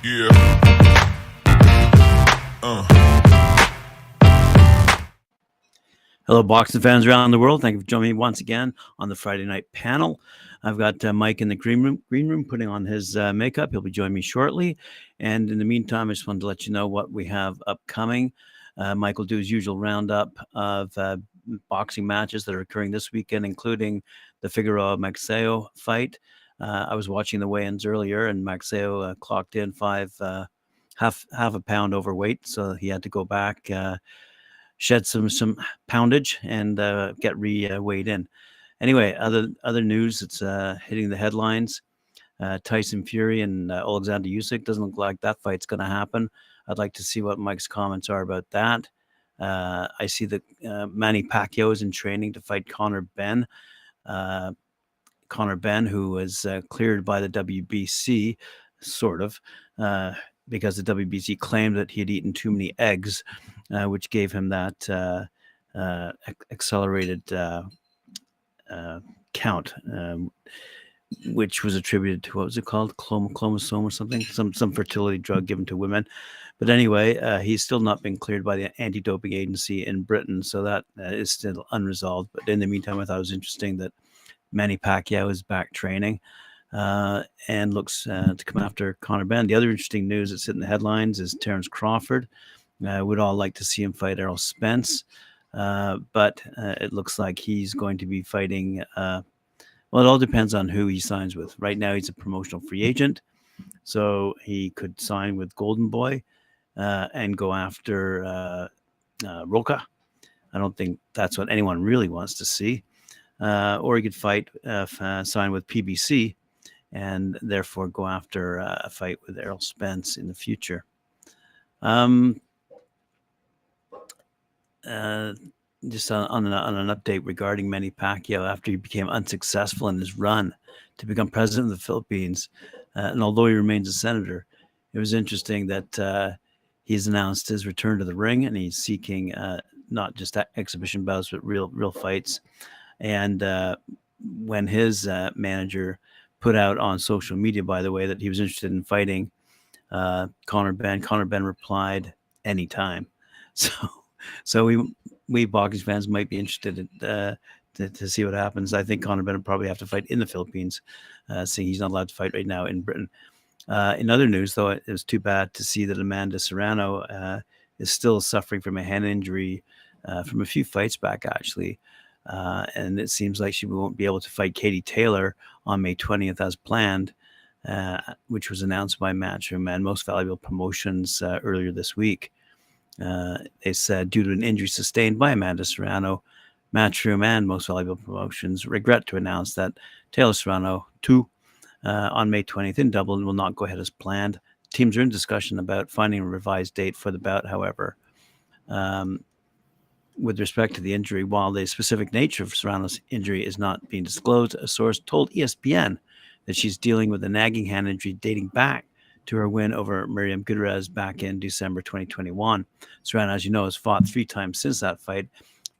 Yeah. Hello, boxing fans around the world. Thank you for joining me once again on the Friday night panel. I've got Mike in the green room putting on his makeup. He'll be joining me shortly. And in the meantime, I just wanted to let you know what we have upcoming. Mike will do his usual roundup of boxing matches that are occurring this weekend, including the Figueroa-Maxeo fight. I was watching the weigh-ins earlier, and Maxeo clocked in half a pound overweight, so he had to go back, shed some poundage, and get weighed in. Anyway, other news that's hitting the headlines. Tyson Fury and Alexander Usyk, doesn't look like that fight's going to happen. I'd like to see what Mike's comments are about that. I see that Manny Pacquiao is in training to fight Conor Benn. Conor Benn, who was cleared by the WBC, sort of, because the WBC claimed that he had eaten too many eggs, which gave him that accelerated count, which was attributed to, what was it called, chromosome or something, some fertility drug given to women. But anyway, he's still not been cleared by the anti-doping agency in Britain, so that is still unresolved. But in the meantime, I thought it was interesting that Manny Pacquiao is back training and looks to come after Conor Benn. The other interesting news that's in the headlines is Terence Crawford. We'd all like to see him fight Errol Spence, but it looks like he's going to be fighting. Well, it all depends on who he signs with. Right now, he's a promotional free agent, so he could sign with Golden Boy and go after Roca. I don't think that's what anyone really wants to see. Or he could sign with PBC, and therefore go after a fight with Errol Spence in the future. Just on an update regarding Manny Pacquiao, after he became unsuccessful in his run to become president of the Philippines, and although he remains a senator, it was interesting that he's announced his return to the ring, and he's seeking not just exhibition bouts, but real fights. And when his manager put out on social media, by the way, that he was interested in fighting Conor Benn replied, "Anytime." So we boxing fans might be interested to see what happens. I think Conor Benn will probably have to fight in the Philippines, seeing he's not allowed to fight right now in Britain. In other news, though, it was too bad to see that Amanda Serrano is still suffering from a hand injury from a few fights back, actually. And it seems like she won't be able to fight Katie Taylor on May 20th as planned, which was announced by Matchroom and Most Valuable Promotions earlier this week. They said, due to an injury sustained by Amanda Serrano, Matchroom and Most Valuable Promotions regret to announce that Taylor Serrano 2 on May 20th in Dublin will not go ahead as planned. Teams are in discussion about finding a revised date for the bout, however. With respect to the injury, while the specific nature of Serrano's injury is not being disclosed, a source told ESPN that she's dealing with a nagging hand injury dating back to her win over Miriam Gutierrez back in December 2021. Serrano, as you know, has fought 3 times since that fight,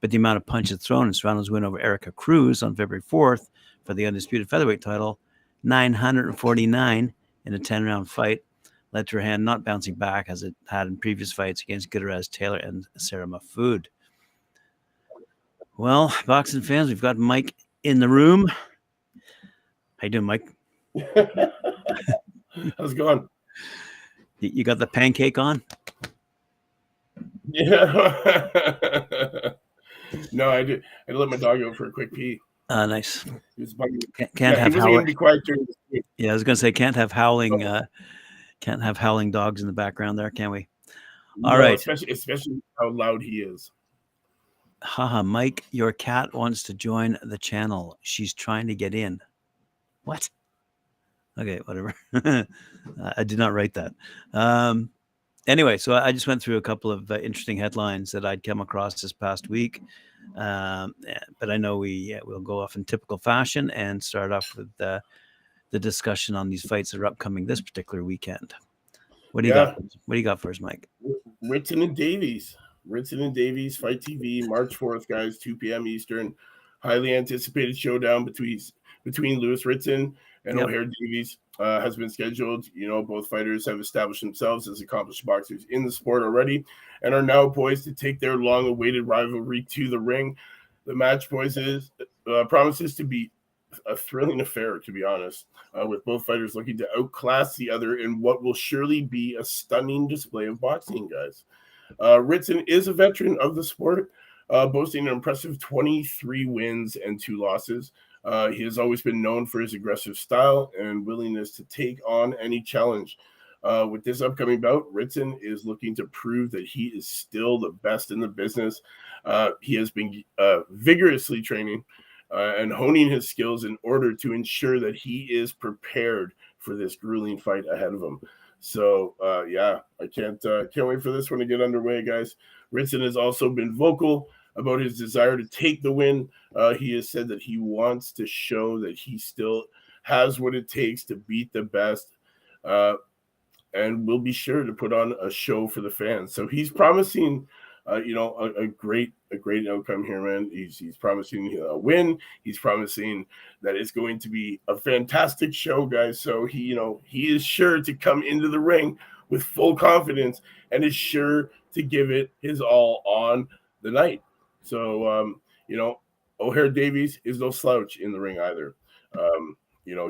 but the amount of punches thrown in Serrano's win over Erica Cruz on February 4th for the undisputed featherweight title, 949 in a 10-round fight, led to her hand not bouncing back as it had in previous fights against Gutierrez, Taylor, and Sarah Mahfoud. Well, boxing fans, we've got Mike in the room. How you doing, Mike? How's it going? You got the pancake on? Yeah. No, I did. I let my dog go for a quick pee. Nice. He was bugging. Can't have he wasn't going to be quiet during this week. Yeah, I was going to say can't have howling dogs in the background there, can we? All right. Especially how loud he is. Haha, Mike, your cat wants to join the channel. She's trying to get in. What? Okay, whatever. I did not write that. Anyway, so I just went through a couple of interesting headlines that I'd come across this past week. But I know we'll go off in typical fashion and start off with the discussion on these fights that are upcoming this particular weekend. What do you got? What do you got first, Mike? Ritson and Davies, Fight TV, March 4th, guys, 2 p.m. Eastern. Highly anticipated showdown between Lewis Ritson and O'Hare Davies. has been scheduled. Both fighters have established themselves as accomplished boxers in the sport already and are now poised to take their long-awaited rivalry to the ring. The match promises to be a thrilling affair, to be honest, with both fighters looking to outclass the other in what will surely be a stunning display of boxing, guys. Ritson is a veteran of the sport, boasting an impressive 23 wins and 2 losses. He has always been known for his aggressive style and willingness to take on any challenge. With this upcoming bout, Ritson is looking to prove that he is still the best in the business. He has been vigorously training and honing his skills in order to ensure that he is prepared for this grueling fight ahead of him. So yeah, I can't wait for this one to get underway, guys. Ritson has also been vocal about his desire to take the win. He has said that he wants to show that he still has what it takes to beat the best, and will be sure to put on a show for the fans. So he's promising, a great outcome here, man. He's promising a win. He's promising that it's going to be a fantastic show, guys. So he is sure to come into the ring with full confidence and is sure to give it his all on the night. So O'Hare Davies is no slouch in the ring either.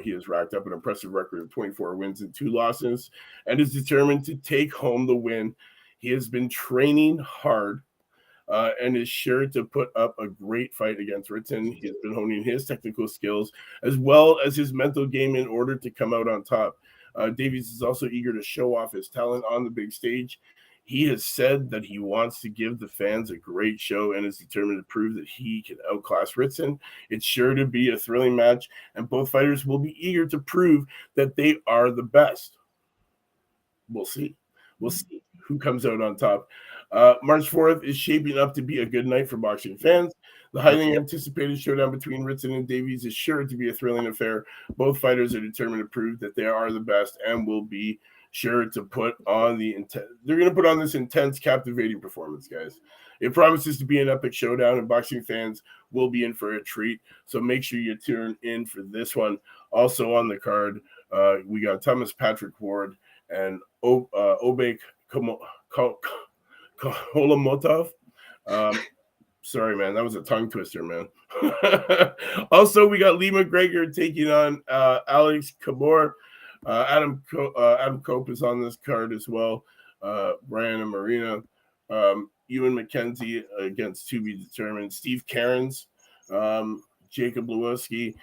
He has racked up an impressive record of 24 wins and 2 losses and is determined to take home the win. He has been training hard and is sure to put up a great fight against Ritson. He has been honing his technical skills as well as his mental game in order to come out on top. Davies is also eager to show off his talent on the big stage. He has said that he wants to give the fans a great show and is determined to prove that he can outclass Ritson. It's sure to be a thrilling match, and both fighters will be eager to prove that they are the best. We'll see. We'll see who comes out on top. March 4th is shaping up to be a good night for boxing fans. The highly anticipated showdown between Ritson and Davies is sure to be a thrilling affair. Both fighters are determined to prove that they are the best and will be sure to put on they're going to put on this intense, captivating performance, guys. It promises to be an epic showdown, and boxing fans will be in for a treat. So make sure you tune in for this one. Also on the card, we got Thomas Patrick Ward and Obek Holomotov. Sorry, man, that was a tongue twister, man. Also, we got Lee McGregor taking on Alex Kabor. Adam Cope is on this card as well. Brian and Marina. Ewan McKenzie against to be determined. Steve Cairns, Jacob Lewinsky,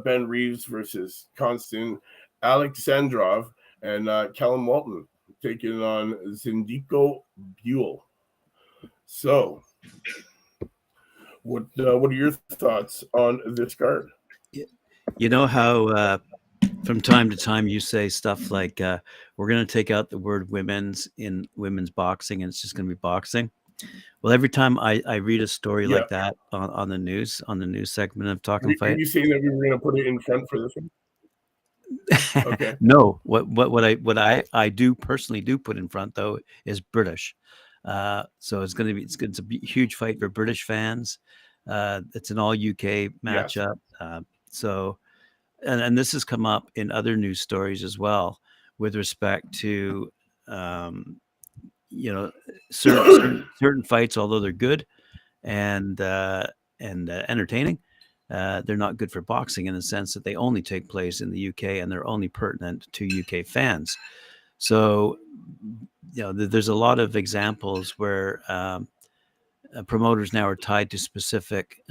Ben Reeves versus Konstantin Alexandrov, and Callum Walton taking on Zindiko Buell. So, what are your thoughts on this card? You know how from time to time you say stuff like we're going to take out the word women's in women's boxing and it's just going to be boxing. Well, every time I read a story like that on the news segment of Talkin' Fight. Are you saying that we were going to put it in front for this one? Okay. No, what I do personally do put in front though is British. So it's a huge fight for British fans. It's an all UK matchup. Yes. So and this has come up in other news stories as well with respect to certain fights, although they're good and entertaining. They're not good for boxing in the sense that they only take place in the UK and they're only pertinent to UK fans. So, there's a lot of examples where promoters now are tied to specific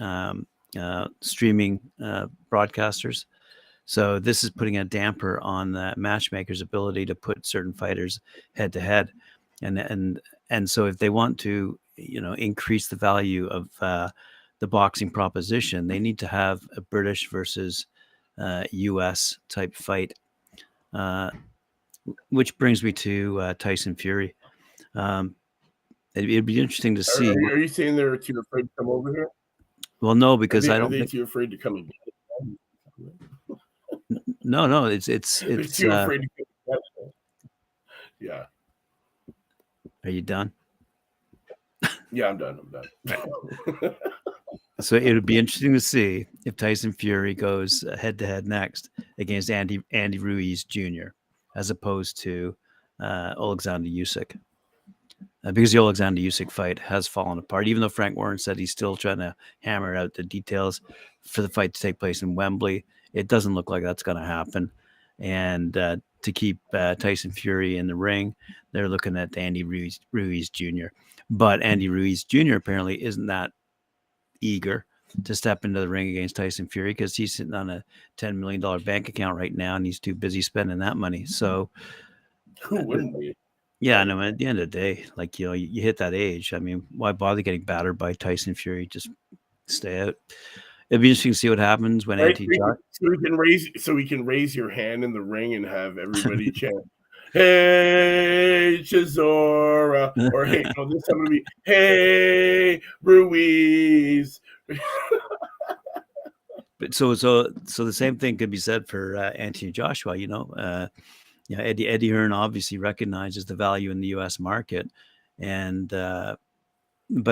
streaming broadcasters. So this is putting a damper on the matchmakers' ability to put certain fighters head to head, and so if they want to, increase the value of the boxing proposition, they need to have a British versus US type fight, which brings me to Tyson Fury. It'd be interesting to see. Are you saying they're too afraid to come over here? Well, no, because are they too afraid to come again? No, it's they're too afraid to come again. Yeah. Are you done? Yeah, I'm done. So it would be interesting to see if Tyson Fury goes head to head next against Andy Ruiz Jr. as opposed to Alexander Usyk. Because the Alexander Usyk fight has fallen apart, even though Frank Warren said he's still trying to hammer out the details for the fight to take place in Wembley. It doesn't look like that's going to happen. And to keep Tyson Fury in the ring, they're looking at Andy Ruiz Jr. But Andy Ruiz Jr. apparently isn't that eager to step into the ring against Tyson Fury because he's sitting on a $10 million bank account right now and he's too busy spending that money. So, Who wouldn't be? yeah, no, at the end of the day, like, you hit that age. I mean, why bother getting battered by Tyson Fury? Just stay out. It'd be interesting to see what happens when Right? Josh. So we can raise your hand in the ring and have everybody chant, "Hey Chisora," or "Hey," no, this time it'll be, "Hey Ruiz." But so the same thing could be said for Anthony Joshua. Eddie Hearn obviously recognizes the value in the U.S. market, and but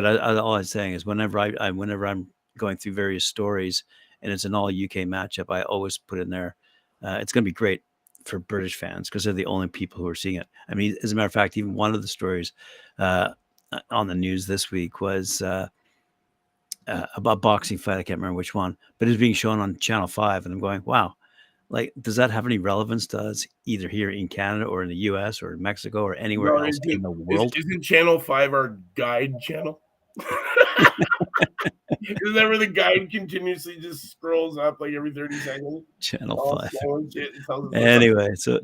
all I'm saying is whenever whenever I'm going through various stories and it's an all UK matchup, I always put in there. It's going to be great for British fans because they're the only people who are seeing it. I mean, as a matter of fact, even one of the stories on the news this week was about a boxing fight. I can't remember which one, but it's being shown on Channel 5, and I'm going, wow. Like, does that have any relevance to us either here in Canada or in the U.S. or Mexico or anywhere else in the world? Isn't Channel 5 our guide channel? Is that where the guide continuously just scrolls up like every 30 seconds? Channel 5. Anyway, so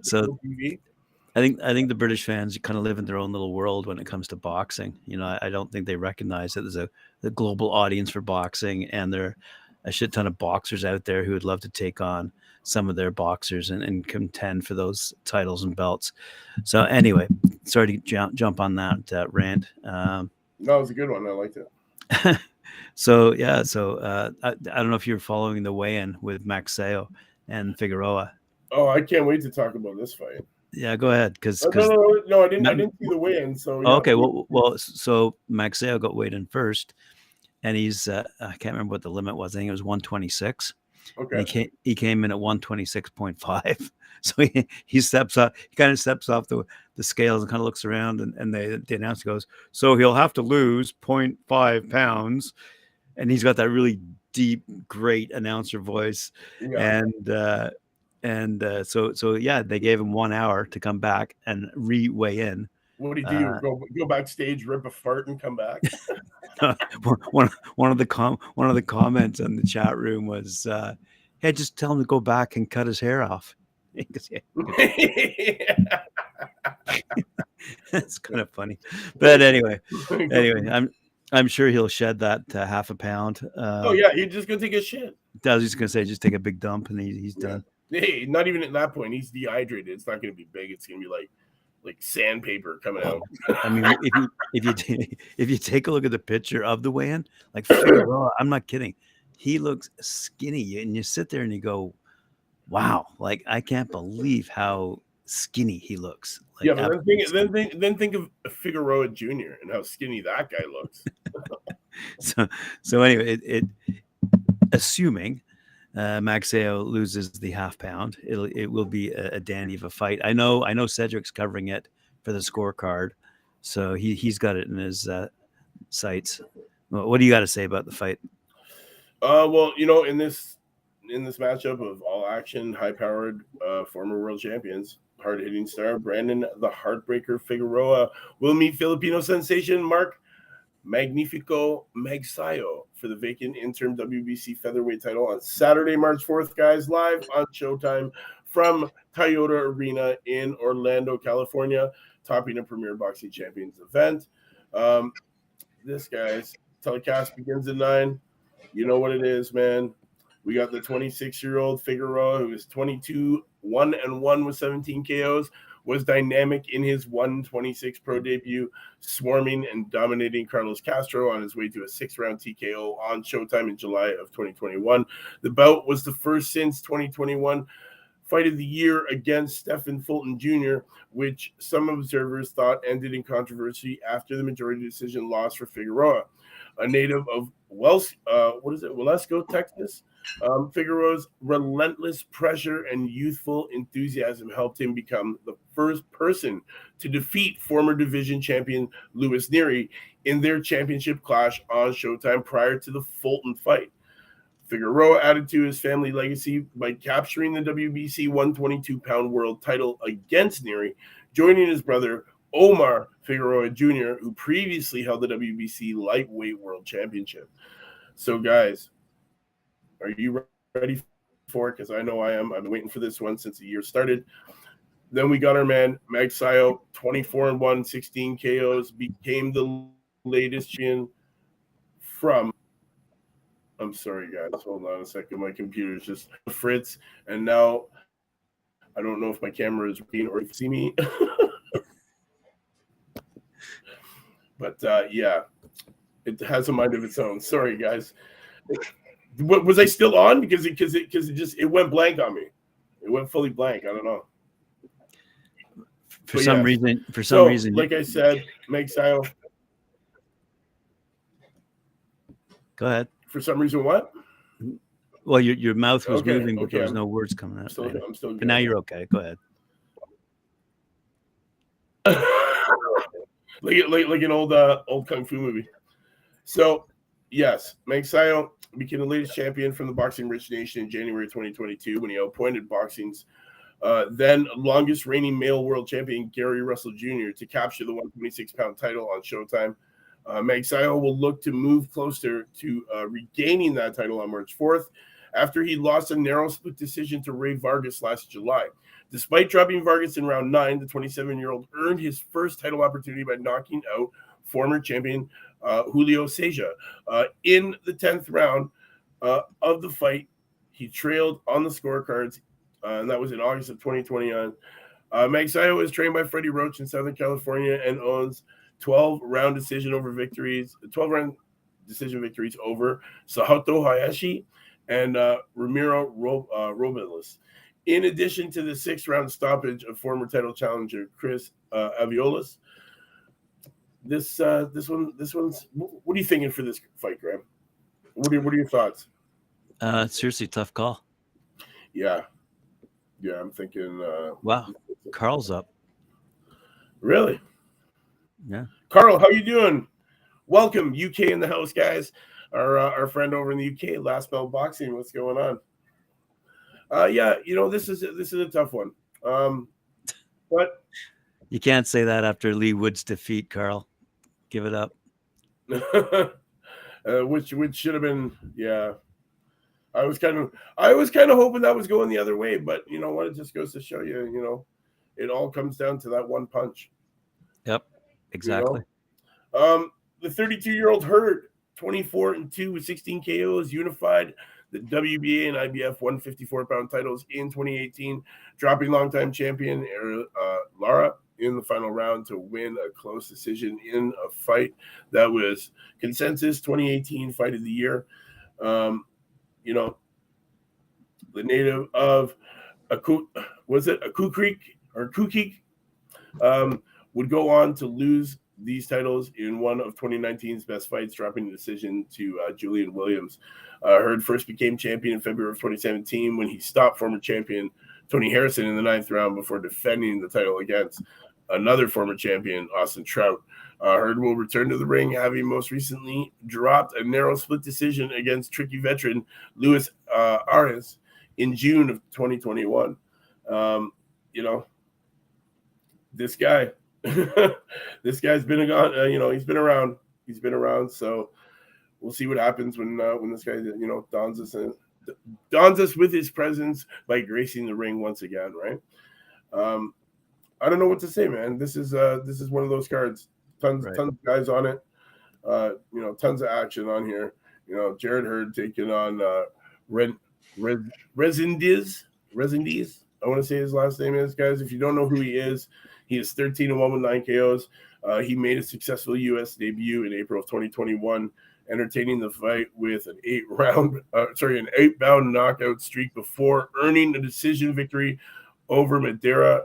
I think the British fans kind of live in their own little world when it comes to boxing. I don't think they recognize that there's a global audience for boxing, and there are a shit ton of boxers out there who would love to take on some of their boxers and contend for those titles and belts. So anyway, sorry to jump on that rant. No, it was a good one. I liked it. So I don't know if you're following the weigh-in with Maxeo and Figueroa. Oh, I can't wait to talk about this fight. Yeah, go ahead. Because no, I didn't see the weigh-in. So yeah, okay, so Maxeo got weighed in first, and he's I can't remember what the limit was. I think it was 126. Okay. And he came in at 126.5. So he kind of steps off the scales and kind of looks around, and the announcer goes, so he'll have to lose 0.5 pounds. And he's got that really deep, great announcer voice. Yeah. So yeah, they gave him 1 hour to come back and re-weigh in. What did he do? Go backstage, rip a fart, and come back? one of the comments in the chat room was, "Hey, just tell him to go back and cut his hair off." That's kind of funny, but anyway, I'm sure he'll shed that half a pound. Oh yeah, he's just gonna take a shit. I was just gonna say, just take a big dump and he's done. Hey, not even at that point. He's dehydrated. It's not gonna be big. It's gonna be like sandpaper coming out. I mean, if you take a look at the picture of the weigh-in, like Figueroa, I'm not kidding, he looks skinny, and you sit there and you go, "Wow!" Like, I can't believe how skinny he looks. Like, yeah, but then think of Figueroa Jr. and how skinny that guy looks. so anyway, it assuming Maxeo loses the half pound, it will be a dandy of a fight. I know Cedric's covering it for the scorecard, so he's got it in his sights. What do you got to say about the fight? Well, in this matchup of all action, high powered former world champions, hard hitting star Brandon the Heartbreaker Figueroa will meet Filipino sensation Mark Magnifico Magsayo for the vacant interim WBC featherweight title on Saturday, March 4th, guys, live on Showtime from Toyota Arena in Orlando, California, topping a Premier Boxing Champions event. This guy's telecast begins at 9. You know what it is, man. We got the 26-year-old Figueroa, who is 22, 1-1 with 17 KOs, was dynamic in his 126 pro debut, swarming and dominating Carlos Castro on his way to a 6-round TKO on Showtime in July of 2021. The bout was the first since 2021 fight of the year against Stephen Fulton Jr., which some observers thought ended in controversy after the majority decision loss for Figueroa. a native of Walesko, Texas. Figueroa's relentless pressure and youthful enthusiasm helped him become the first person to defeat former division champion Louis Neary in their championship clash on Showtime prior to the Fulton fight. Figueroa added to his family legacy by capturing the WBC 122-pound world title against Neary, joining his brother Omar Figueroa Jr., who previously held the WBC lightweight world championship. So, guys, are you ready for it? Because I know I am. I've been waiting for this one since the year started. Then we got our man, Magsayo, 24-1, 16 KOs, became the latest champion from... I'm sorry, guys. Hold on a second. My computer's just Fritz. And now I don't know if my camera is working or if you see me. But, yeah, it has a mind of its own. Sorry, guys. Was I still on? Because it went blank on me. It went fully blank. I don't know. For some reason, like I said, Magsayo. Go ahead. For some reason, what? Well, your mouth was moving, but there was no words coming out. I'm still but now you're okay. Go ahead. like an old kung fu movie. So, yes, Magsayo became the latest champion from the Boxing Rich Nation in January 2022 when he appointed boxing's then longest reigning male world champion Gary Russell Jr. to capture the 126-pound title on Showtime. Magsayo will look to move closer to regaining that title on March 4th after he lost a narrow split decision to Ray Vargas last July. Despite dropping Vargas in round 9, the 27-year-old earned his first title opportunity by knocking out former champion Julio Seja. In the 10th round of the fight, he trailed on the scorecards, and that was in August of 2021. Magsayo is trained by Freddie Roach in Southern California and owns 12-round decision victories over Sahoto Hayashi and Ramiro Robles. In addition to the 6-round stoppage of former title challenger Chris Aviolas. This one's. What are you thinking for this fight, Graham? What are your thoughts? Seriously, tough call. Yeah, I'm thinking. Wow, Carl's up. Really? Yeah. Carl, how you doing? Welcome, UK in the house, guys. Our friend over in the UK, Last Bell Boxing. What's going on? Yeah, this is a tough one. But you can't say that after Lee Wood's defeat, Carl. Give it up. Which should have been, yeah. I was kind of hoping that was going the other way, but you know what? It just goes to show you, it all comes down to that one punch. Yep, exactly. The 32-year-old Hurd, 24-2 with 16 KOs, unified the WBA and IBF 154-pound titles in 2018, dropping longtime champion Lara in the final round to win a close decision in a fight that was consensus 2018 fight of the year. The native of Kukik, would go on to lose these titles in one of 2019's best fights, dropping the decision to Julian Williams. Hurd first became champion in February of 2017 when he stopped former champion Tony Harrison in the 9th round before defending the title against another former champion, Austin Trout. Hurd will return to the ring, having most recently dropped a narrow split decision against tricky veteran Luis Arias in June of 2021. This guy, this guy's been he's been around. He's been around. So we'll see what happens when this guy, dons us with his presence by gracing the ring once again, right? I don't know what to say, man. This is one of those cards. Tons of guys on it. Tons of action on here. Jared Hurd taking on Resendiz. I want to say his last name is, guys. If you don't know who he is 13-1 with 9 KOs. He made a successful U.S. debut in April of 2021, entertaining the fight with an 8-bound knockout streak before earning a decision victory over Madera,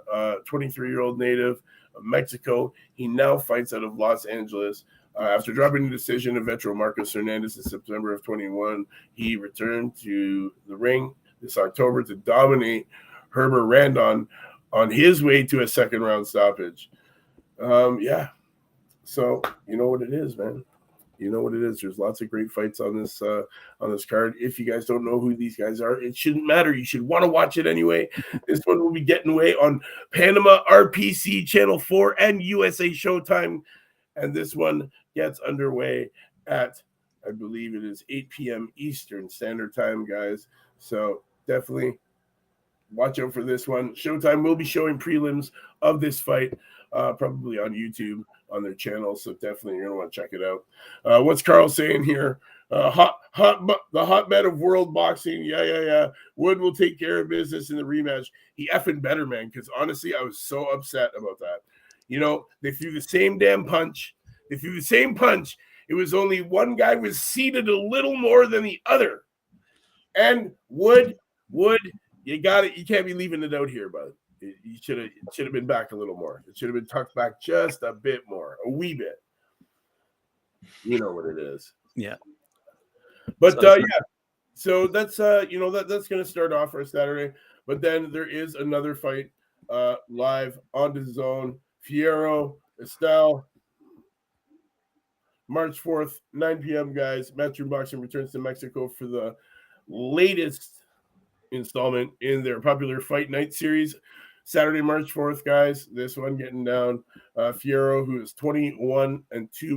23-year-old native of Mexico. He now fights out of Los Angeles. After dropping the decision of veteran Marcos Hernandez in September of 21, he returned to the ring this October to dominate Herbert Randon on his way to a second round stoppage. Yeah. So you know what it is, man. You know what it is. There's lots of great fights on this card. If you guys don't know who these guys are, it shouldn't matter. You should want to watch it anyway. This one will be getting away on Panama RPC Channel 4 and USA Showtime. And this one gets underway at, I believe it is 8 p.m. Eastern Standard Time, guys. So definitely watch out for this one. Showtime will be showing prelims of this fight, probably on YouTube on their channel. So definitely you're gonna want to check it out. What's Carl saying here? The hotbed of world boxing. Yeah. Wood will take care of business in the rematch. He effing better, man. Because honestly, I was so upset about that. You know, they threw the same damn punch. It was only one guy was seated a little more than the other. And Wood, you got it. You can't be leaving it out here, bud. It should have been back a little more. It should have been tucked back just a bit more, a wee bit. You know what it is. Yeah. But so that's that's going to start off our Saturday. But then there is another fight live on the zone. Fierro Estelle, March 4th, 9 p.m. guys. Matchroom Boxing returns to Mexico for the latest installment in their popular Fight Night series. Saturday, March 4th, guys. This one getting down. Fierro, who is 21-2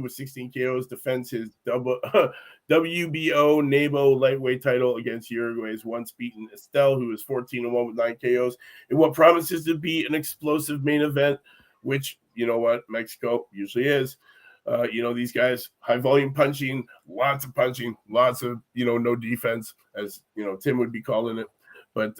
with 16 KOs, defends his WBO NABO lightweight title against Uruguay's once beaten Estelle, who is 14-1 with 9 KOs, in what promises to be an explosive main event, which, you know what, Mexico usually is. These guys, high volume punching, lots of, no defense, as, Tim would be calling it. But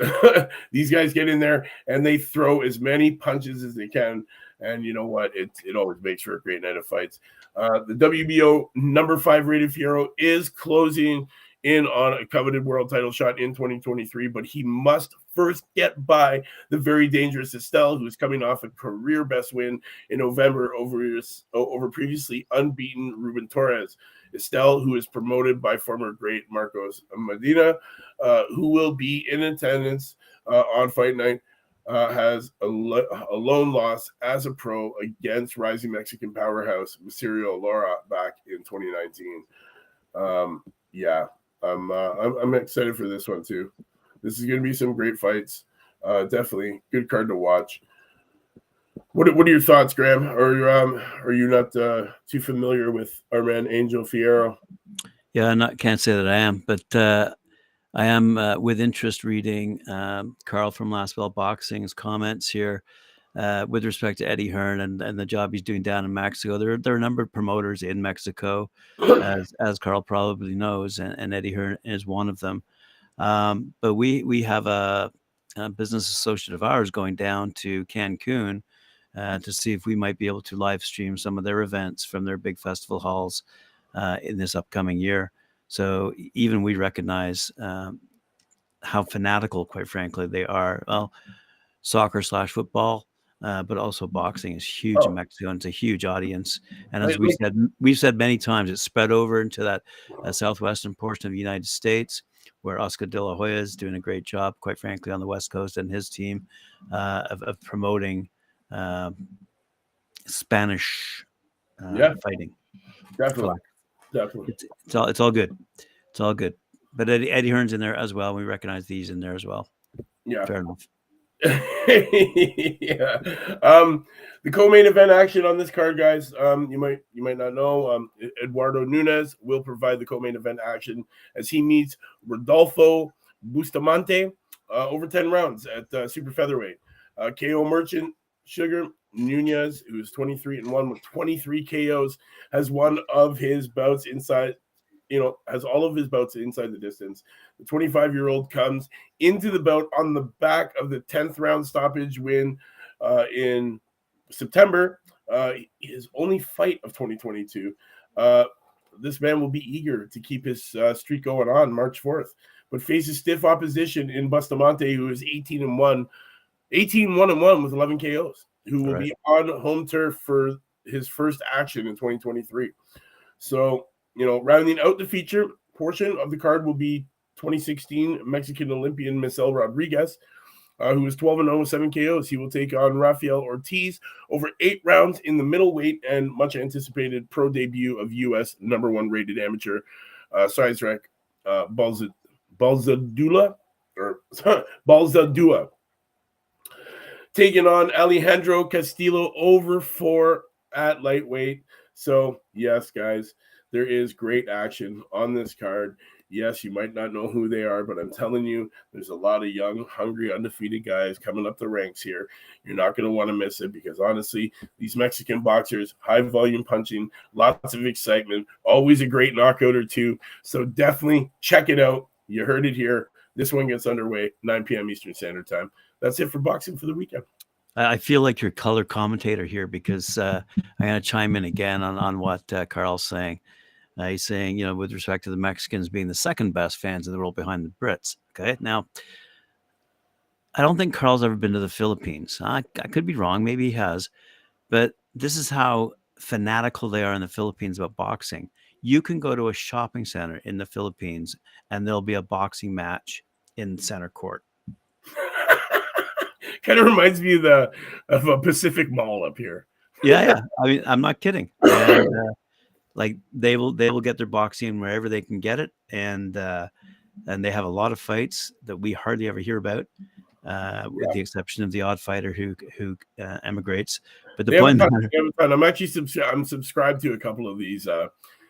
these guys get in there and they throw as many punches as they can. And you know what? It always makes for a great night of fights. The WBO number 5 rated Fierro is closing in on a coveted world title shot in 2023, but he must first get by the very dangerous Estelle, who is coming off a career best win in November over previously unbeaten Ruben Torres. Estelle, who is promoted by former great Marcos Medina, who will be in attendance on Fight Night, has a lone loss as a pro against rising Mexican powerhouse Mysterio Lara back in 2019. I'm excited for this one too. This is going to be some great fights. Definitely good card to watch. What are your thoughts, Graham? Are you not too familiar with our man Angel Fierro? Yeah, can't say that I am, but I am with interest reading Carl from Last Bell Boxing's comments here with respect to Eddie Hearn and the job he's doing down in Mexico. There are a number of promoters in Mexico, as Carl probably knows, and Eddie Hearn is one of them. But we have a business associate of ours going down to Cancun to see if we might be able to live stream some of their events from their big festival halls in this upcoming year. So even we recognize how fanatical, quite frankly, they are. Well, soccer/football, but also boxing is huge in Mexico, and it's a huge audience. And as we've said many times, it's spread over into that southwestern portion of the United States, where Oscar De La Hoya is doing a great job, quite frankly, on the West Coast, and his team of promoting Spanish fighting. Definitely. It's all good. It's all good. But Eddie Hearn's in there as well. We recognize these in there as well. Yeah. Fair enough. Yeah. The co-main event action on this card, guys, you might not know, Eduardo Nunes will provide the co-main event action as he meets Rodolfo Bustamante over 10 rounds at super featherweight. KO Merchant Sugar Nunez, who's 23-1 with 23 KOs, has one of his bouts inside. Has all of his bouts inside the distance. The 25-year-old comes into the bout on the back of the 10th round stoppage win in September. His only fight of 2022. This man will be eager to keep his streak going on March 4th, but faces stiff opposition in Bustamante, who is 18-1 with 11 KOs, who will be on home turf for his first action in 2023. So, rounding out the feature portion of the card will be 2016 Mexican Olympian Misael Rodriguez, who is 12-0 with 7 KOs. He will take on Rafael Ortiz over 8 rounds in the middleweight and much anticipated pro debut of U.S. #1 rated amateur Sizrek Balzadua taking on Alejandro Castillo over 4 at lightweight. So, yes, guys, there is great action on this card. Yes, you might not know who they are, but I'm telling you, there's a lot of young, hungry, undefeated guys coming up the ranks here. You're not going to want to miss it because, honestly, these Mexican boxers, high volume punching, lots of excitement, always a great knockout or two. So definitely check it out. You heard it here. This one gets underway, 9 p.m. Eastern Standard Time. That's it for boxing for the weekend. I feel like your color commentator here because I'm going to chime in again on what Carl's saying. He's saying, with respect to the Mexicans being the second best fans in the world behind the Brits. Okay. Now, I don't think Carl's ever been to the Philippines. I could be wrong. Maybe he has. But this is how fanatical they are in the Philippines about boxing. You can go to a shopping center in the Philippines and there'll be a boxing match in center court. Kind of reminds me of a Pacific Mall up here. Yeah. I mean, I'm not kidding. And, like they will get their boxing wherever they can get it, and they have a lot of fights that we hardly ever hear about, with the exception of the odd fighter who emigrates. But the point, I'm actually I'm subscribed to a couple of these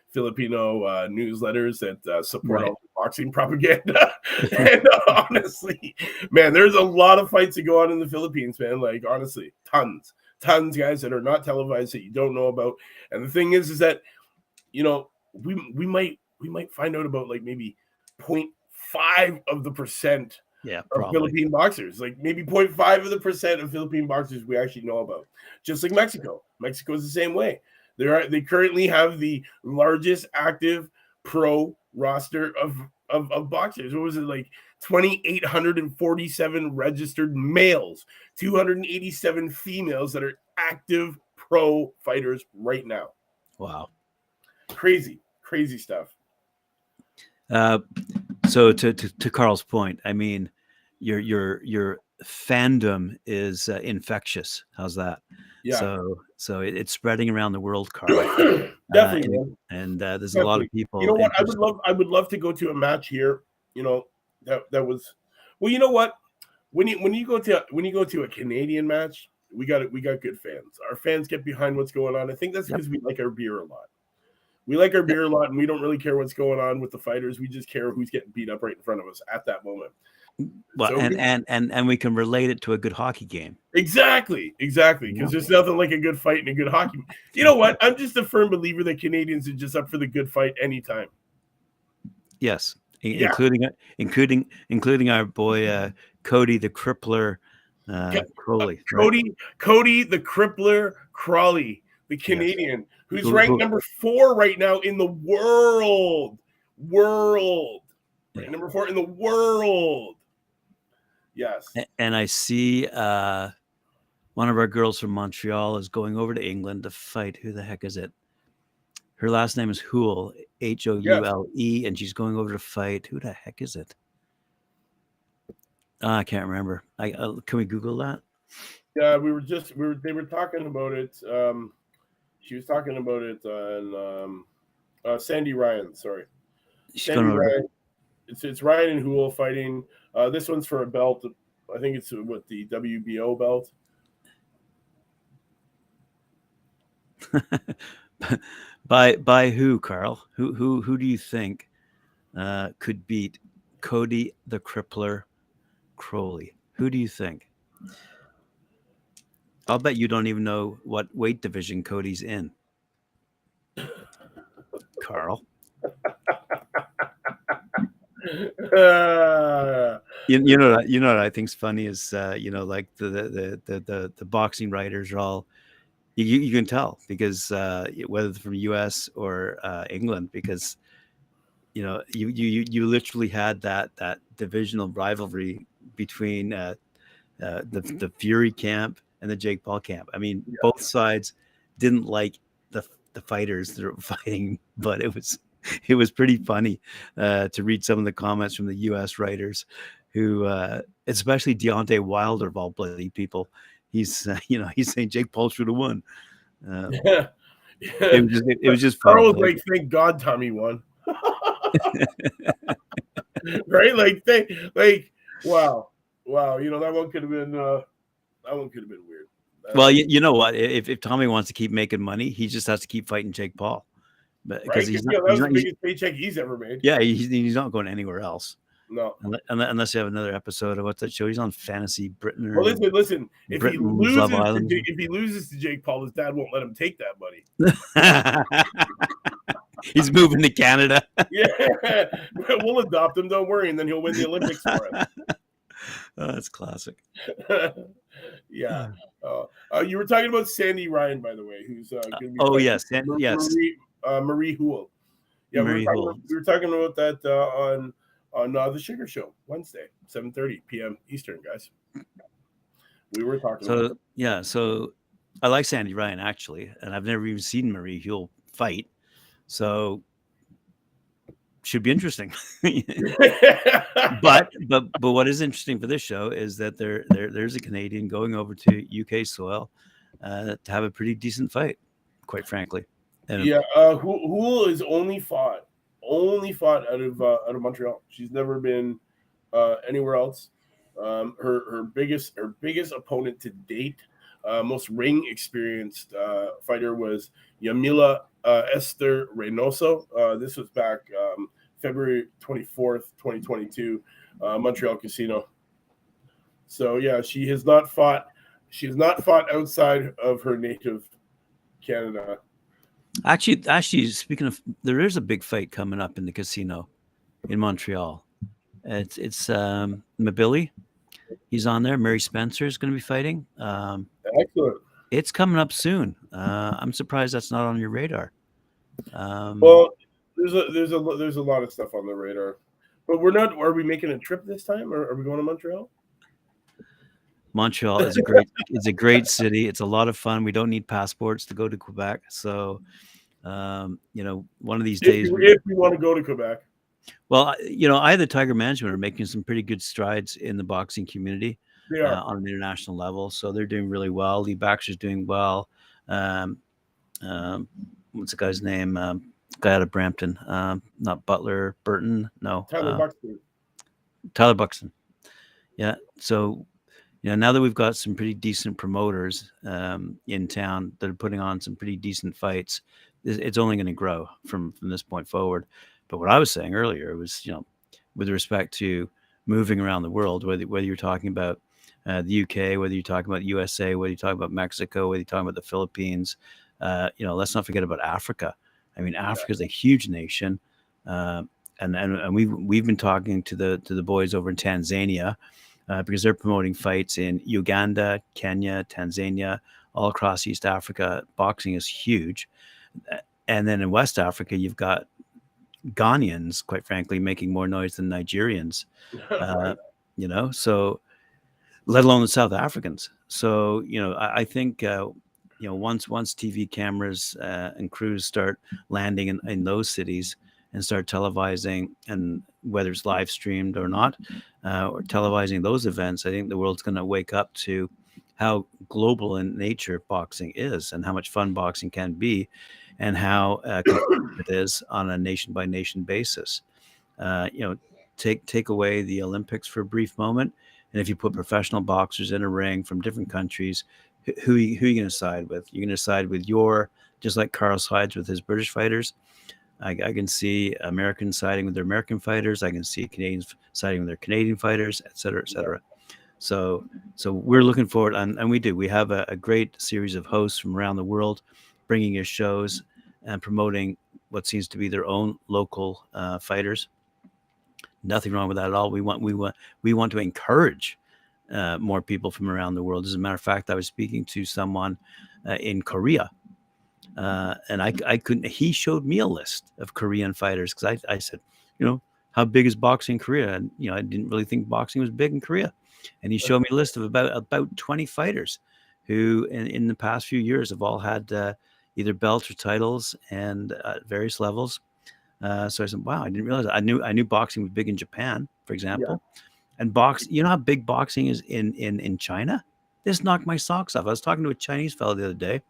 Filipino newsletters that support all the boxing propaganda. And honestly, man, there's a lot of fights that go on in the Philippines, man. Like honestly, tons, guys, that are not televised that you don't know about. And the thing is that we might find out about like maybe 0.5% of Philippine boxers, like maybe 0.5% of Philippine boxers we actually know about. Just like Mexico. Mexico is the same way. They currently have the largest active pro roster of boxers. What was it, like 2,847 registered males, 287 females that are active pro fighters right now. Wow. Crazy stuff. So to Carl's point, I mean, your fandom is infectious. How's that? Yeah. So it's spreading around the world, Carl. Definitely. And there's a lot of people. You know what? I would love to go to a match here. That was. Well, you know what? When you go to a Canadian match, we got good fans. Our fans get behind what's going on. I think that's because we like our beer a lot. We like our beer a lot, and we don't really care what's going on with the fighters. We just care who's getting beat up right in front of us at that moment. Well, so and we can relate it to a good hockey game. Exactly. Because there's nothing like a good fight and a good hockey. You know what? I'm just a firm believer that Canadians are just up for the good fight anytime. Yes, including our boy Cody the Crippler Crowley. Cody the Crippler Crawley, the Canadian, who's ranked number 4 right now in the world. Right, number 4 in the world. Yes. And I see one of our girls from Montreal is going over to England to fight. Who the heck is it? Her last name is Houle, Houle, and she's going over to fight. Who the heck is it? I can't remember. Can we Google that? Yeah, they were talking about it. She was talking about it on Sandy Ryan. Sorry, Sandy Ryan. It's Ryan and Houle fighting. This one's for a belt. I think it's with the WBO belt. By who, Carl? Who do you think could beat Cody the Crippler Crowley? Who do you think? I'll bet you don't even know what weight division Cody's in. Carl. You know what I think's funny is like the boxing writers are all you can tell because whether from US or England, because you literally had that divisional rivalry between the Fury camp and the Jake Paul camp. I mean, both sides didn't like the fighters that are fighting, but it was pretty funny to read some of the comments from the U.S. writers, who, especially Deontay Wilder of all bloody people, he's he's saying Jake Paul should have won. Yeah. It was just Carl funny. was like, "Thank God Tommy won." Right? Wow. That one could have been weird. Well, you know what? If Tommy wants to keep making money, he just has to keep fighting Jake Paul, but because Right? That was the biggest paycheck he's ever made. Yeah, he's not going anywhere else. No, unless you have another episode of what's that show? He's on Fantasy Britain. Well, listen. If he Love Island. if he loses to Jake Paul, his dad won't let him take that money. He's moving to Canada. Yeah, we'll adopt him. Don't worry, and then he'll win the Olympics for us. Oh, that's classic. Yeah. You were talking about Sandy Ryan, by the way, who's going to be. Yes, yes. Marie Houle. Yeah, we were talking about that on the Sugar Show Wednesday, 7:30 p.m. Eastern, guys. We were talking. So so I like Sandy Ryan actually, and I've never even seen Marie Houle fight, so should be interesting. but what is interesting for this show is that there's a Canadian going over to UK soil to have a pretty decent fight, quite frankly. And Houle is only fought out of Montreal. She's never been anywhere else. Her biggest opponent to date, most ring experienced fighter was Yamila Esther Reynoso. This was back February 24th, 2022, Montreal Casino. So yeah, she has not fought outside of her native Canada. Actually, speaking of, there is a big fight coming up in the casino in Montreal. It's Mabili. He's on there. Mary Spencer is going to be fighting. Excellent. It's coming up soon. I'm surprised that's not on your radar. Well, there's a lot of stuff on the radar, but we're not. Are we making a trip this time, or are we going to Montreal? Montreal is a great city. It's a lot of fun. We don't need passports to go to Quebec. So, one of these days, if we want to go to Quebec. Well, either Tiger Management are making some pretty good strides in the boxing community on an international level. So they're doing really well. Lee Baxter's doing well. What's the guy's name? Guy out of Brampton. Not Butler, Burton. No. Tyler Buxton. Yeah. So, now that we've got some pretty decent promoters in town that are putting on some pretty decent fights, it's only going to grow from this point forward. But what I was saying earlier was, with respect to moving around the world, whether you're talking about the UK, whether you're talking about USA, whether you're talking about Mexico, whether you're talking about the Philippines, let's not forget about Africa. I mean, Africa is a huge nation, and we've been talking to the boys over in Tanzania because they're promoting fights in Uganda, Kenya, Tanzania, all across East Africa. Boxing is huge, and then in West Africa, you've got Ghanaians, quite frankly, making more noise than Nigerians, so let alone the South Africans. So, I think, once TV cameras and crews start landing in those cities and start televising, and whether it's live streamed or not, or televising those events, I think the world's going to wake up to how global in nature boxing is and how much fun boxing can be, and how it is on a nation by nation basis. Take away the Olympics for a brief moment, and if you put professional boxers in a ring from different countries, who are you going to side with? You're going to side with just like Carl sides with his British fighters. I can see Americans siding with their American fighters. I can see Canadians siding with their Canadian fighters, et cetera, et cetera. So we're looking forward, and we do. We have a great series of hosts from around the world bringing us shows and promoting what seems to be their own local fighters. Nothing wrong with that at all. We want to encourage more people from around the world. As a matter of fact, I was speaking to someone in Korea, and I couldn't. He showed me a list of Korean fighters because I said, how big is boxing in Korea? And I didn't really think boxing was big in Korea, and he showed me a list of about 20 fighters who in the past few years have all had either belts or titles, and at various levels. So I said, "Wow, I didn't realize that. I knew boxing was big in Japan, for Yeah. example, and You know how big boxing is in China? This knocked my socks off. I was talking to a Chinese fellow the other day,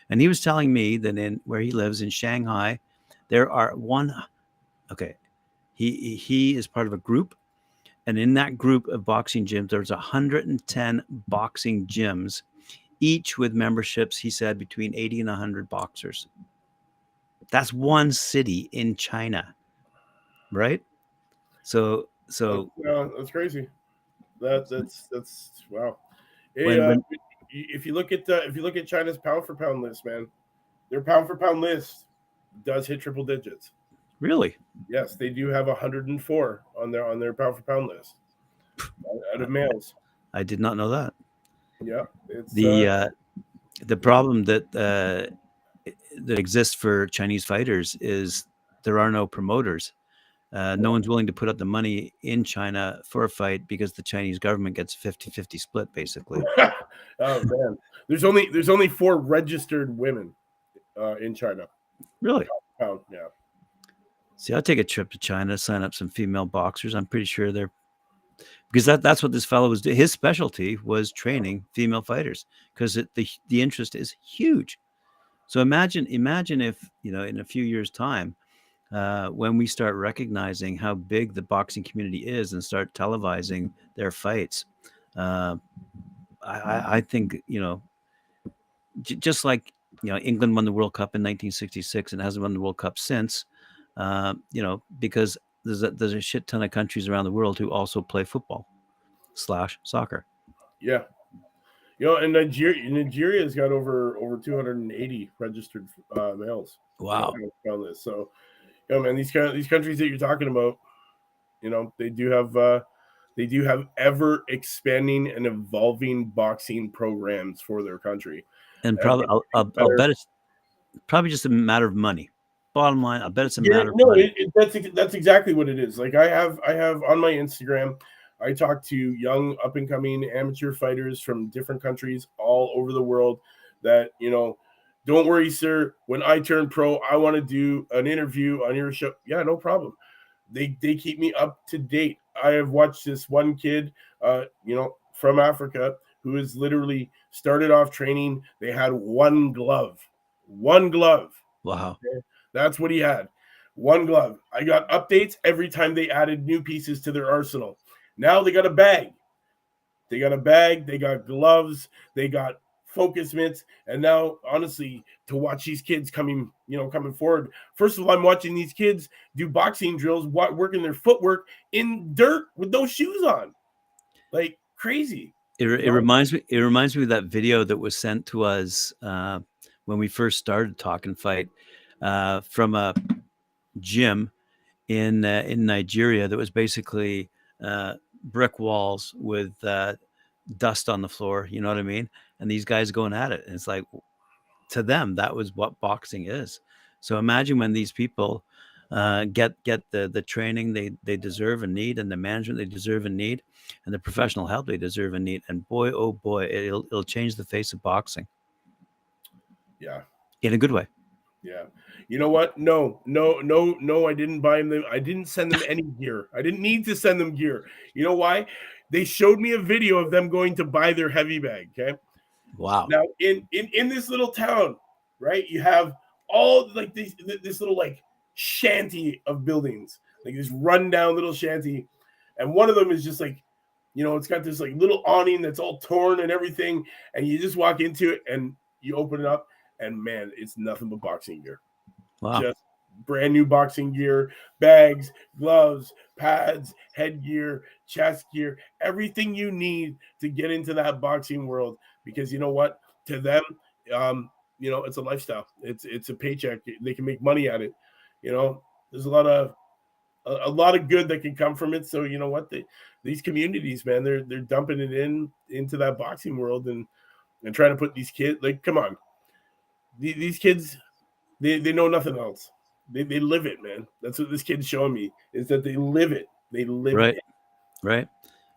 and he was telling me that in where he lives in Shanghai, there are one. Okay, he is part of a group, and in that group of boxing gyms, there's 110 boxing gyms, each with memberships. He said between 80 and 100 boxers. That's one city in China, right? So That's crazy. That's wow. Hey, when if you look at China's pound for pound list, man, their pound for pound list does hit triple digits. really, Yes, they do have 104 on their pound for pound list out of males. I did not know that. Yeah, it's The problem that exists for Chinese fighters is there are no promoters. No one's willing to put up the money in China for a fight because the Chinese government gets 50-50 split, basically. oh man, there's only 4 registered women in China. Really? Pound, yeah. See, I'll take a trip to China, sign up some female boxers. I'm pretty sure they're because that's what this fellow was doing. His specialty was training female fighters because the interest is huge. So imagine if in a few years' time, when we start recognizing how big the boxing community is and start televising their fights, uh, I think just like England won the World Cup in 1966 and hasn't won the World Cup since, because there's a shit ton of countries around the world who also play football / soccer. Yeah. And Nigeria's got over 280 registered males. Wow. On this. So, man, these countries that you're talking about, they do have ever expanding and evolving boxing programs for their country. And And probably I'll bet it's probably just a matter of money. Bottom line, I bet it's a yeah, matter of no, money. that's exactly what it is. Like I have on my Instagram, I talk to young up and coming amateur fighters from different countries all over the world that, don't worry, sir, when I turn pro, I want to do an interview on your show. Yeah, no problem. They keep me up to date. I have watched this one kid, from Africa who has literally started off training. They had one glove. One glove. Wow. Okay? That's what he had. One glove. I got updates every time they added new pieces to their arsenal. Now they got a bag. They got gloves, they got focus mitts, and now honestly, to watch these kids coming forward. First of all, I'm watching these kids do boxing drills, working their footwork in dirt with those shoes on. Like crazy. It reminds me. It reminds me of that video that was sent to us when we first started Talkin Fight from a gym in Nigeria that was basically brick walls with dust on the floor. You know what I mean? And these guys going at it, and it's like to them that was what boxing is. So imagine when these people get the training they deserve and need, and the management they deserve and need, and the professional help they deserve and need. And boy, oh boy, it'll change the face of boxing. Yeah. In a good way. Yeah. You know what? No. I didn't buy them. I didn't send them any gear. I didn't need to send them gear. You know why? They showed me a video of them going to buy their heavy bag. Okay. Wow. Now in this little town, right? You have all like this little like shanty of buildings, like this rundown little shanty, and one of them is just like, it's got this like little awning that's all torn and everything, and you just walk into it and you open it up, and man, it's nothing but boxing gear. Wow. Just brand new boxing gear, bags, gloves, pads, headgear, chest gear, everything you need to get into that boxing world. Because you know what? To them, it's a lifestyle. It's a paycheck. They can make money at it. There's a lot of good that can come from it. So you know what? These communities, man, they're dumping it into that boxing world and trying to put these kids, like, come on. These kids, they know nothing else. They live it, man. That's what this kid's showing me, is that they live it. They live it. Right.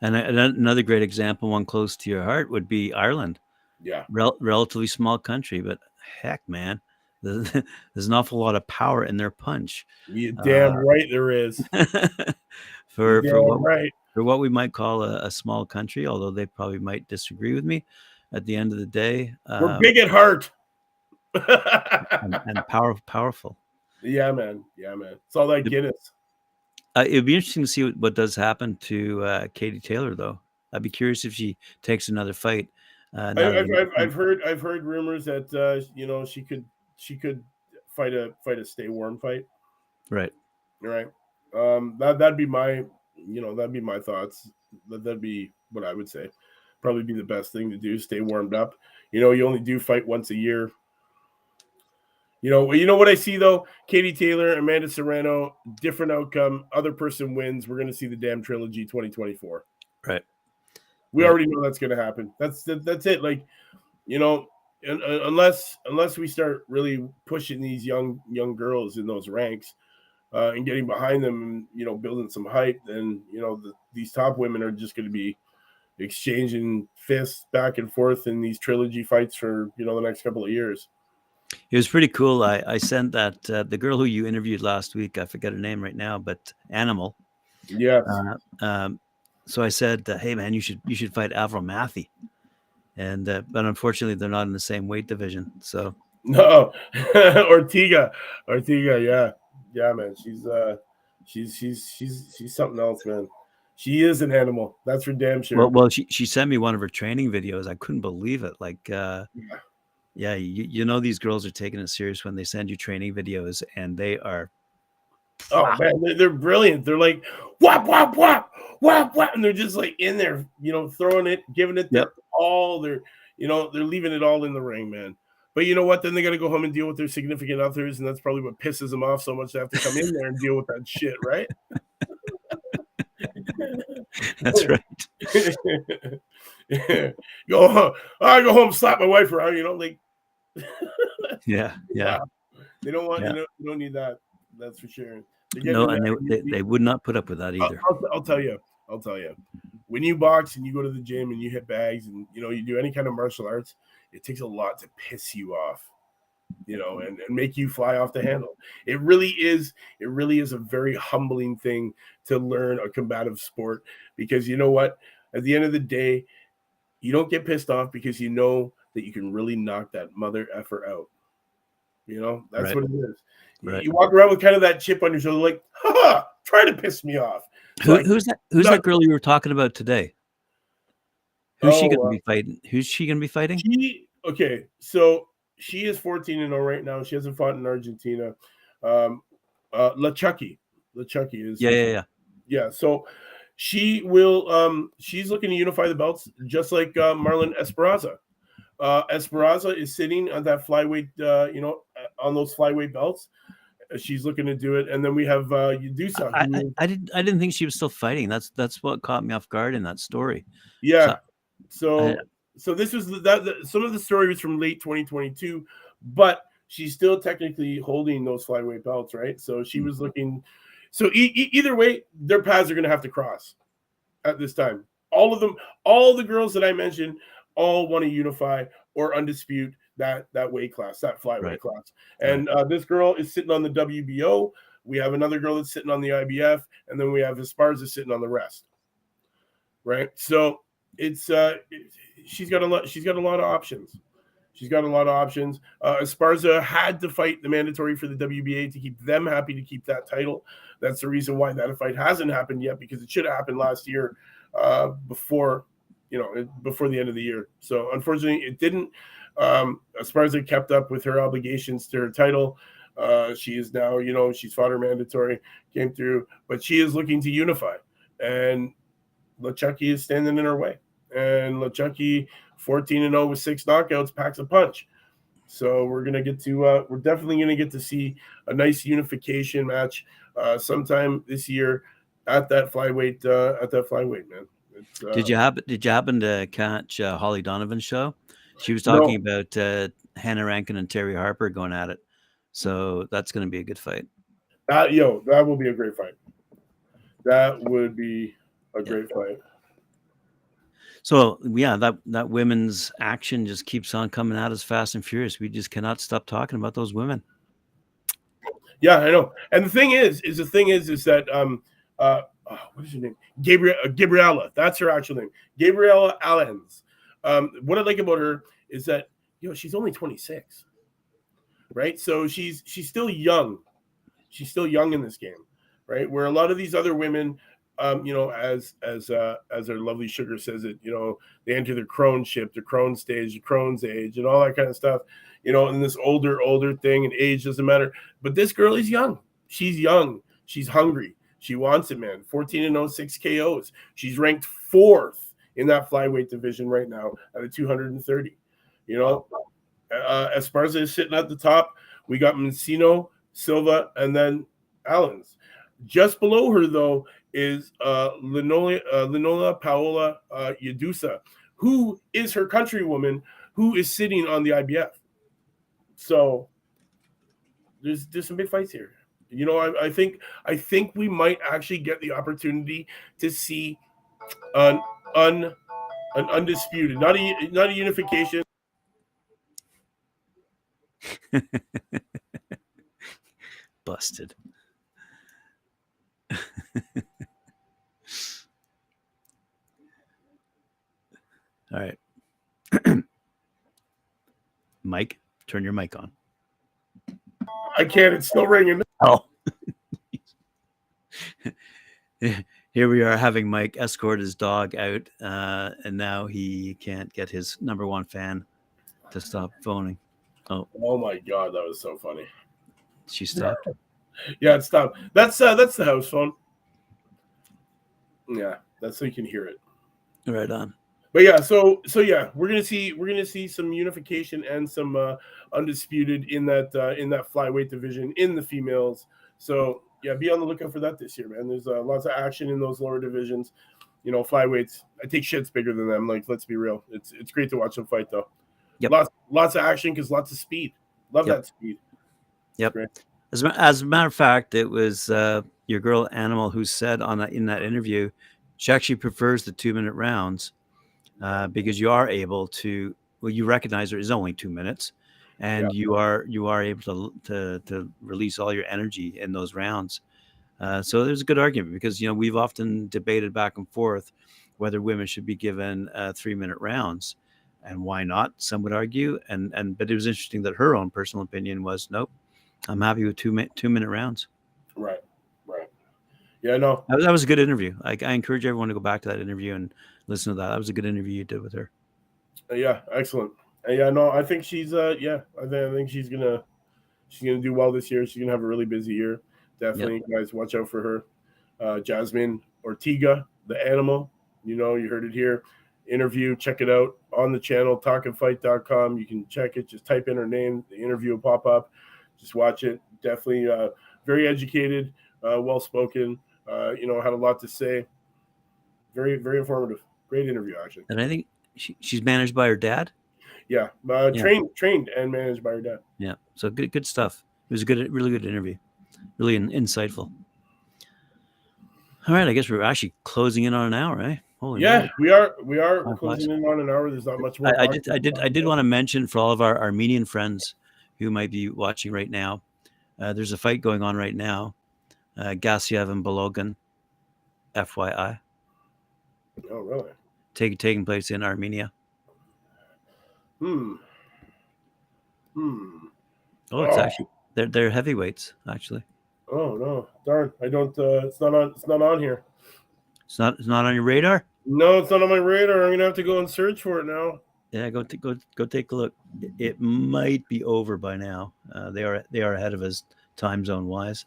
And another great example, one close to your heart, would be Ireland. Yeah. Relatively small country, but heck, man, there's an awful lot of power in their punch. You damn right there is. for Damn right. what we might call a small country, although they probably might disagree with me. At the end of the day, we're big at heart. and powerful. Yeah, man. Yeah, man. It's all that Guinness. It'd be interesting to see what does happen to Katie Taylor, though. I'd be curious if she takes another fight. I've heard rumors that she could fight a stay warm fight. Right. Right. That'd be my thoughts. That'd be what I would say. Probably be the best thing to do. Stay warmed up. You only do fight once a year. You know what I see though? Katie Taylor, Amanda Serrano, different outcome. Other person wins. We're gonna see the damn trilogy 2024. Right. We already know that's gonna happen. That's it. Like, unless we start really pushing these young girls in those ranks and getting behind them, and building some hype, then these top women are just gonna be exchanging fists back and forth in these trilogy fights for the next couple of years. It was pretty cool. I sent that the girl who you interviewed last week. I forget her name right now, but Animal. Yes. So I said, "Hey man, you should fight Avril Matthew," and but unfortunately they're not in the same weight division. So no, Ortega, yeah, man. She's something else, man. She is an animal. That's for damn sure. Well, she sent me one of her training videos. I couldn't believe it. Like, yeah, these girls are taking it serious when they send you training videos, and they are. Oh man, they're brilliant. They're like whap whap whap whap whap, and they're just like in there, throwing it, giving it their all. They're leaving it all in the ring, man. But you know what? Then they got to go home and deal with their significant others, and that's probably what pisses them off so much. They have to come in there and deal with that shit, right? That's right. I go home, slap my wife around, like. Yeah. They don't want, you don't need that. That's for sure. No, and they would not put up with that either. I'll tell you. When you box and you go to the gym and you hit bags and you do any kind of martial arts, it takes a lot to piss you off, and make you fly off the handle. It really is a very humbling thing to learn a combative sport, because you know what? At the end of the day, you don't get pissed off because you know that you can really knock that mother effer out. That's right. What it is. Right. You walk around with kind of that chip on your shoulder, like, ha, try to piss me off. Who's that girl you were talking about today? Who's she going to be fighting? Who's she going to be fighting? Okay, so she is 14-0 right now. She hasn't fought in Argentina. LaChucky is. Yeah. So she will. She's looking to unify the belts, just like Marlon Esparza. Esparza is sitting on that flyweight, on those flyweight belts. She's looking to do it, and then we have Yudusa. I didn't think she was still fighting. That's what caught me off guard in that story. Yeah. So this was some of the story was from late 2022, but she's still technically holding those flyweight belts, right? So she was looking. So either way, their paths are going to have to cross at this time. All of them, all the girls that I mentioned, all want to unify or undispute that weight class, that flyweight class. And this girl is sitting on the WBO. We have another girl that's sitting on the IBF, and then we have Esparza sitting on the rest. Right. So it's she's got a lot of options. Esparza had to fight the mandatory for the WBA to keep them happy, to keep that title. That's the reason why that fight hasn't happened yet, because it should have happened last year before the end of the year. So unfortunately it didn't. Esparza kept up with her obligations to her title. She is now, she's fought her mandatory, came through, but she is looking to unify, and LaChucky is standing in her way. And LaChucky, 14-0 with 6 knockouts, packs a punch. So we're definitely gonna get to see a nice unification match sometime this year at that flyweight, man. Did you happen to catch Holly Donovan's show? She was talking about Hannah Rankin and Terry Harper going at it. So that's going to be a good fight. That will be a great fight. That would be a great fight. So yeah, that women's action just keeps on coming at us fast and furious. We just cannot stop talking about those women. Yeah, I know. And the thing is that what is her name? Gabriella. That's her actual name. Gabriella Allens. What I like about her is that she's only 26, right? So she's still young. She's still young in this game, right? Where a lot of these other women, as our lovely Sugar says it, they enter their crone-ship, the crone stage, the crone's age, and all that kind of stuff, and this older thing, and age doesn't matter. But this girl is young. She's young. She's hungry. She wants it, man. 14-0, 6 KOs. She's ranked 4th in that flyweight division right now at a 230. Esparza is sitting at the top. We got Mancino, Silva, and then Allens. Just below her, though, is Linola Paola Yadusa, who is her countrywoman, who is sitting on the IBF. So there's some big fights here. I think we might actually get the opportunity to see an undisputed, not a unification. Busted. All right. Mike, turn your mic on. I can't. It's still ringing. Oh. Here we are having Mike escort his dog out, and now he can't get his number one fan to stop phoning. Oh my God, that was so funny. She stopped. Yeah, it stopped. That's the house phone. Yeah, that's so you can hear it. Right on. But yeah, so yeah, we're gonna see some unification and some undisputed in that flyweight division in the females. So yeah, be on the lookout for that this year, man. There's lots of action in those lower divisions. Flyweights, I take shit's bigger than them. Like, let's be real. It's great to watch them fight though. Yep. Lots of action because lots of speed. Love that speed. Yep. As a matter of fact, it was your girl Animal who said in that interview, she actually prefers the 2-minute rounds because you are able to. Well, you recognize there is only 2 minutes, and you are able to release all your energy in those rounds. So there's a good argument because we've often debated back and forth whether women should be given 3-minute rounds, and why not? Some would argue, but it was interesting that her own personal opinion was nope. I'm happy with 2-minute rounds. Right. Yeah, no. That was a good interview. I encourage everyone to go back to that interview and listen to that. That was a good interview you did with her. Yeah, excellent. Yeah, no, I think she's I think she's gonna do well this year. She's gonna have a really busy year. Definitely, guys, watch out for her. Jasmine Ortega, the Animal. You heard it here. Interview, check it out on the channel, talkinfight.com. You can check it. Just type in her name. The interview will pop up. Just watch it. Definitely very educated, well-spoken, had a lot to say. Very, very informative. Great interview, actually. And I think she's managed by her dad? Yeah. Trained and managed by her dad. Yeah. So good stuff. It was really good interview. Really insightful. All right. I guess we're actually closing in on an hour, eh? Holy moly. we are closing in on an hour. There's not much more. I did want to mention for all of our Armenian friends who might be watching right now, there's a fight going on right now. Gassiev and Balogun, FYI. Oh, really? Taking place in Armenia. Oh, it's actually they're heavyweights actually. Oh no, darn! I don't. It's not on here. It's not on your radar. No, it's not on my radar. I'm gonna have to go and search for it now. Yeah, go take a look. It might be over by now. They are ahead of us time zone wise.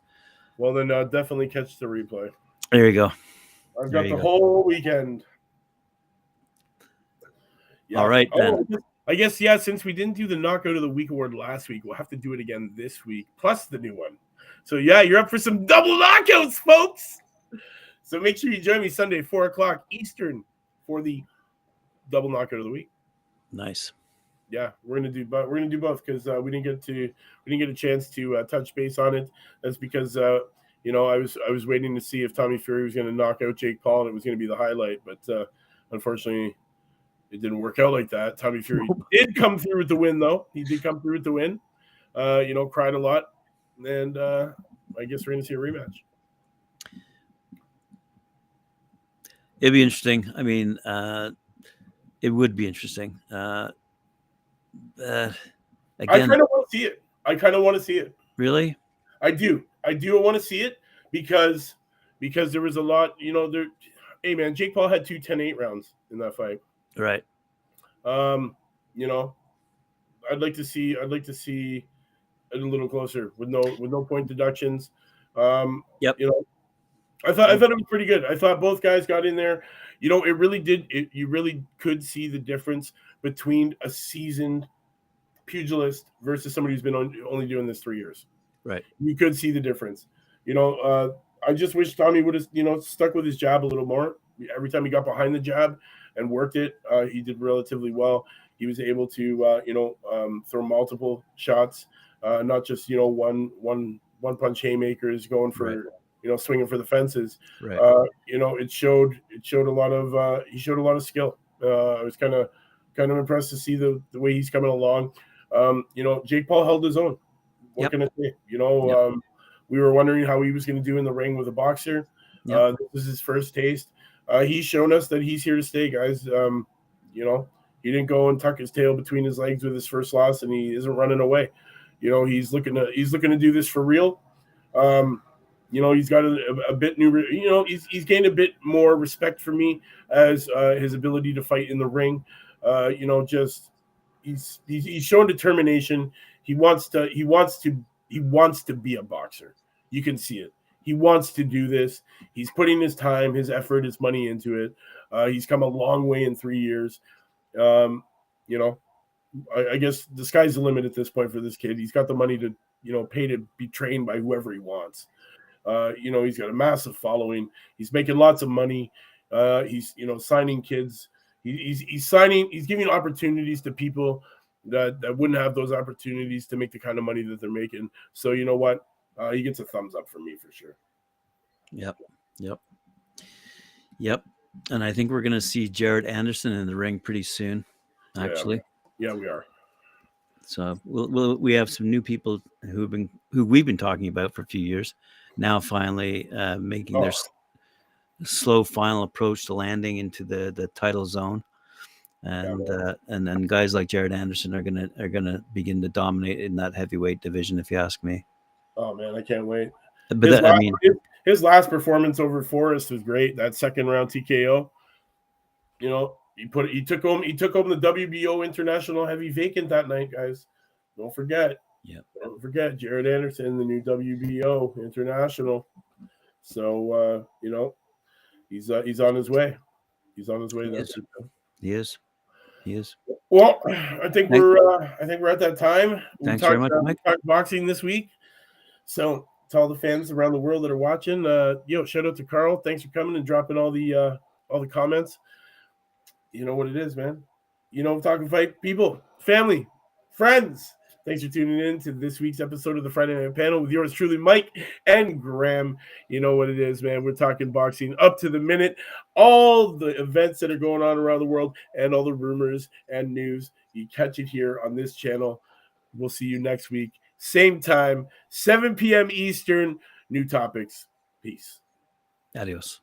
Well, then definitely catch the replay. There you go. I've got the whole weekend. Yeah. All right, then. I guess, since we didn't do the Knockout of the Week award last week, we'll have to do it again this week, plus the new one. So, you're up for some double knockouts, folks. So make sure you join me Sunday, 4:00 Eastern, for the double knockout of the week. Nice. Yeah, we're gonna do both because we didn't get a chance to touch base on it. That's because I was waiting to see if Tommy Fury was going to knock out Jake Paul and it was going to be the highlight, but unfortunately It didn't work out like that. Tommy Fury did come through with the win, though. He did come through with the win. Cried a lot. And I guess we're going to see a rematch. It'd be interesting. I mean, it would be interesting. Again, I kind of want to see it. Really? I do want to see it because there was a lot, there. Hey man, Jake Paul had 2 10-8 rounds in that fight. Right. I'd like to see it a little closer with no point deductions. Yep. I thought it was pretty good. I thought both guys got in there. It really did. You really could see the difference between a seasoned pugilist versus somebody who's been only doing this 3 years. Right. You could see the difference. I just wish Tommy would have, stuck with his jab a little more. Every time he got behind the jab and worked it, he did relatively well. He was able to, throw multiple shots, not just, one punch haymakers going for, swinging for the fences. Right. It showed a lot of, he showed a lot of skill. I was kind of impressed to see the way he's coming along. Jake Paul held his own. What can I say? We were wondering how he was going to do in the ring with a boxer. This is his first taste. He's shown us that he's here to stay, guys. He didn't go and tuck his tail between his legs with his first loss, and he isn't running away. He's looking to do this for real. He's got a bit new. He's gained a bit more respect for me as his ability to fight in the ring. He's shown determination. He wants to be a boxer. You can see it. He wants to do this. He's putting his time, his effort, his money into it. He's come a long way in 3 years. I guess the sky's the limit at this point for this kid. He's got the money to, pay to be trained by whoever he wants. He's got a massive following. He's making lots of money. He's, signing kids. He's giving opportunities to people that wouldn't have those opportunities to make the kind of money that they're making. So you know what? He gets a thumbs up from me for sure. Yep. And I think we're going to see Jared Anderson in the ring pretty soon, actually. Yeah, we are. So we have some new people who we've been talking about for a few years now, finally making their slow final approach to landing into the title zone. And then guys like Jared Anderson are gonna begin to dominate in that heavyweight division, if you ask me. Oh man, I can't wait. But his last performance over Forrest was great. That second round TKO. He took home the WBO International Heavy Vacant that night, guys. Don't forget. Yeah. Don't forget Jared Anderson, the new WBO International. So he's on his way. He's on his way. He is. Well, I think we're at that time. Thanks very much, Mike. We talked boxing this week. So to all the fans around the world that are watching, shout out to Carl. Thanks for coming and dropping all the comments. You know what it is, man. Talking fight, people, family, friends. Thanks for tuning in to this week's episode of the Friday Night Panel with yours truly, Mike and Graham. You know what it is, man. We're talking boxing up to the minute. All the events that are going on around the world and all the rumors and news. You catch it here on this channel. We'll see you next week. Same time, 7 p.m. Eastern. New topics. Peace. Adios.